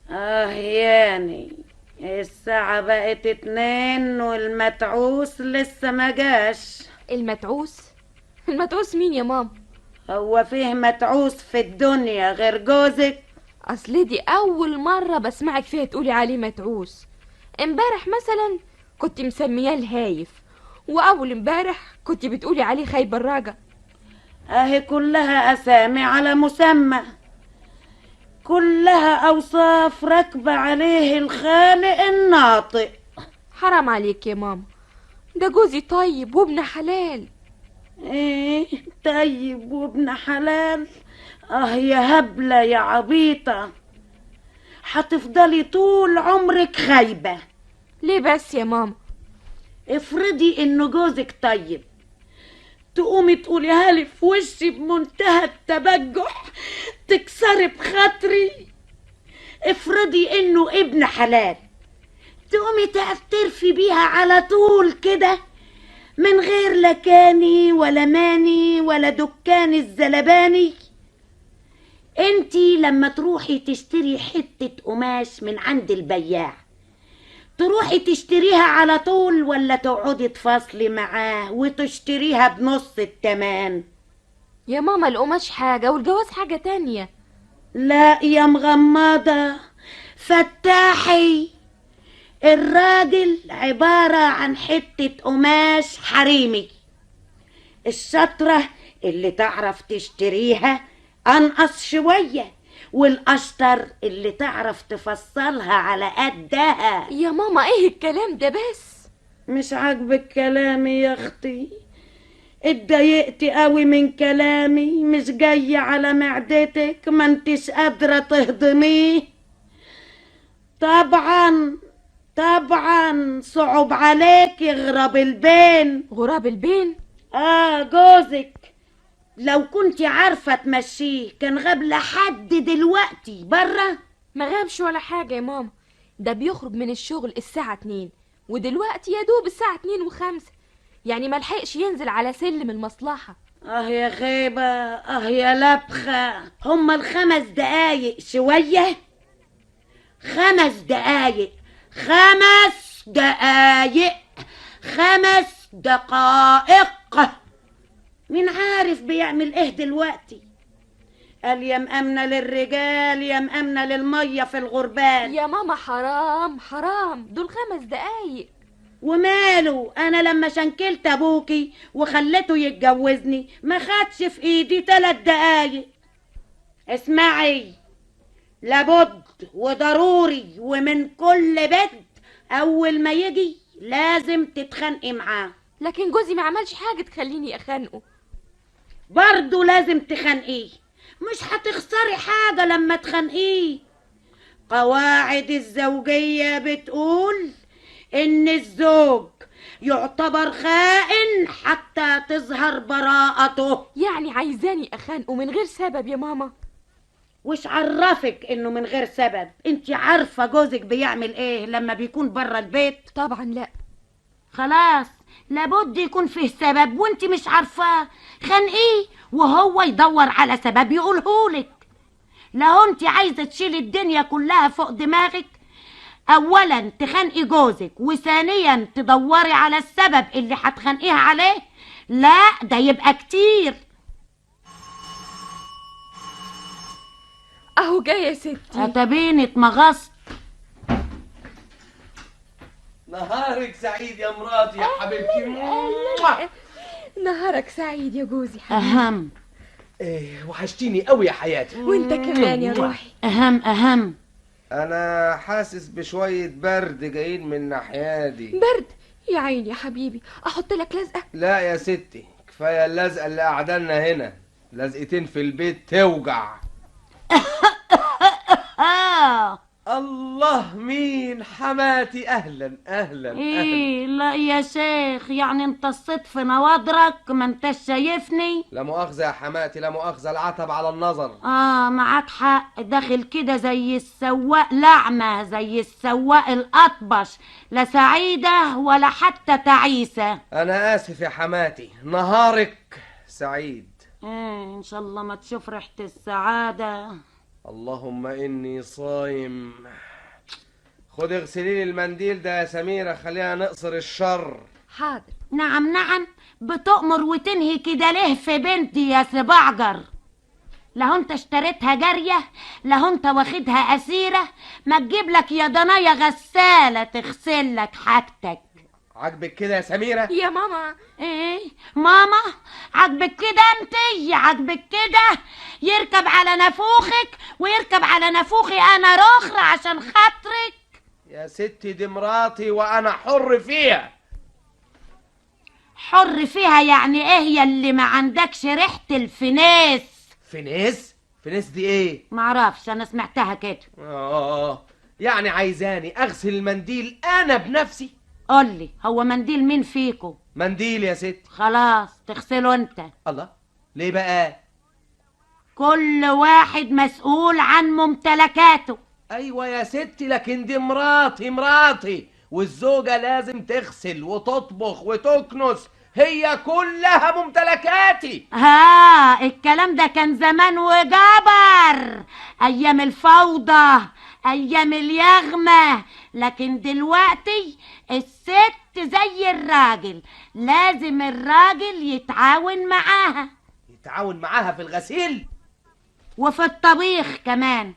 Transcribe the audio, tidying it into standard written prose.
ياني الساعة بقت 2 والمتعوس لسه ما جاش. المتعوس؟ المتعوس مين يا ماما؟ هو فيه متعوس في الدنيا غير جوزك؟ اصل دي اول مرة بسمعك فيها تقولي عليه متعوس. امبارح مثلا كنت مسمياه الهايف، واول امبارح كنت بتقولي عليه خايب الراجع. اهي كلها اسامي على مسمى، كلها اوصاف راكبة عليه الخالق الناطق. حرام عليك يا ماما، ده جوزي طيب وابن حلال. ايه طيب وابن حلال؟ يا هبلة يا عبيطة، هتفضلي طول عمرك خايبة. ليه بس يا ماما؟ افرضي انه جوزك طيب، تقومي تقوليها لي في وشي بمنتهى التبجح، تكسري بخاطري. افرضي انه ابن حلال، تقومي تعترفي بيها على طول كده، من غير لا كاني ولا ماني ولا دكان الزلباني. انتي لما تروحي تشتري حتة قماش من عند البياع، تروحي تشتريها على طول ولا تقعدي تفاصلي معاه وتشتريها بنص التمن؟ يا ماما القماش حاجة والجواز حاجة تانية. لا يا مغمضة، فتاحي. الراجل عبارة عن حتة قماش حريمي. الشطرة اللي تعرف تشتريها أنقص شوية، والأشطر اللي تعرف تفصلها على قدها. يا ماما ايه الكلام ده بس؟ مش عاجبك كلامي يا اختي؟ اتضايقتي قوي من كلامي؟ مش جاي على معدتك؟ ما انتش قادرة تهضميه؟ طبعا طبعا صعب عليك غراب البين. غراب البين؟ جوزك لو كنت عارفة تمشيه كان غاب لحد دلوقتي برا. ما غابش ولا حاجة يا ماما، ده بيخرج من الشغل الساعة 2 ودلوقتي يا دوب الساعة 2:05، يعني ملحقش ينزل على سلم المصلحة. يا خيبة، يا لبخة، هما ال5 دقايق شوية؟ 5 دقايق، 5 دقايق، 5 دقائق. مين عارف بيعمل ايه دلوقتي؟ قال يا مأمنة للرجال يا مأمنة للمية في الغربال. يا ماما حرام حرام، دول 5 دقايق. وماله؟ انا لما شنكلت ابوكي وخليته يتجوزني ما خدش في ايدي 3 دقايق. اسمعي، لابد وضروري ومن كل بد اول ما يجي لازم تتخانقي معاه. لكن جوزي ما عملش حاجة تخليني اخانقه. برضه لازم تخانقيه، مش هتخسري حاجة لما تخانقيه. قواعد الزوجية بتقول ان الزوج يعتبر خائن حتى تظهر براءته. يعني عايزاني اخانقه من غير سبب يا ماما؟ وش عرفك انه من غير سبب؟ انت عارفة جوزك بيعمل ايه لما بيكون برا البيت؟ طبعا لا. خلاص، لابد يكون فيه سبب وانت مش عارفاه. خانقيه وهو يدور على سبب يقولهولك. لو انت عايزة تشيلي الدنيا كلها فوق دماغك، اولا تخانقي جوزك وثانيا تدوري على السبب اللي هتخانقيها عليه، لا ده يبقى كتير. اهو جاي يا ستي. اتبيني اتمغصت. نهارك سعيد يا مراتي يا حبيبتي. نهارك سعيد يا جوزي حبيبي. اهم. ايه وحشتيني قوي يا حياتي. وانت كمان يا روحي. اهم. انا حاسس بشوية برد جايين من ناحيادي. برد؟ يا عيني يا حبيبي، احط لك لزقة؟ لا يا ستي، كفاية اللزقة اللي قعدنا هنا، لزقتين في البيت توجع. الله، مين؟ حماتي. اهلا اهلا ايه لا يا شيخ، يعني انت الصدف نواضرك ما انتش شايفني؟ لا مؤاخذة يا حماتي، لا مؤاخذة، العتب على النظر. معاك حق، داخل كده زي السواق لعمة، زي السواق الأطبش، لا سعيدة ولا حتى تعيسة. انا اسف يا حماتي، نهارك سعيد. ان شاء الله ما تشوف ريحة السعادة. اللهم اني صايم. خد اغسلي لي المنديل ده يا سميرة، خلينا نقصر الشر. حاضر. نعم نعم، بتؤمر وتنهي كده ليه في بنتي يا سبعجر؟ لو انت اشتريتها جارية، لو انت واخدها اسيرة، ما تجيب لك يا ضنايا غسالة تغسل لك حاجتك. عاجبك كده يا سميرة؟ يا ماما. ايه ماما؟ عاجبك كده انتي؟ عاجبك كده يركب على نافوخك ويركب على نافوخي انا رخرة عشان خاطرك؟ يا ستي دي مراتي وانا حر فيها. حر فيها يعني ايه يا اللي ما عندكش ريحة الفناس؟ فينيس؟ فينيس دي ايه؟ معرفش، انا سمعتها كده. يعني عايزاني اغسل المنديل انا بنفسي؟ قولي، هو منديل مين فيكو؟ منديل يا ستي. خلاص تغسله انت. الله، ليه بقى؟ كل واحد مسؤول عن ممتلكاته. ايوه يا ستي، لكن دي مراتي والزوجة لازم تغسل وتطبخ وتكنس، هي كلها ممتلكاتي. الكلام ده كان زمان وجبر، ايام الفوضى، ايام اليغمة. لكن دلوقتي الست زي الراجل، لازم الراجل يتعاون معاها. يتعاون معاها في الغسيل وفي الطبيخ كمان.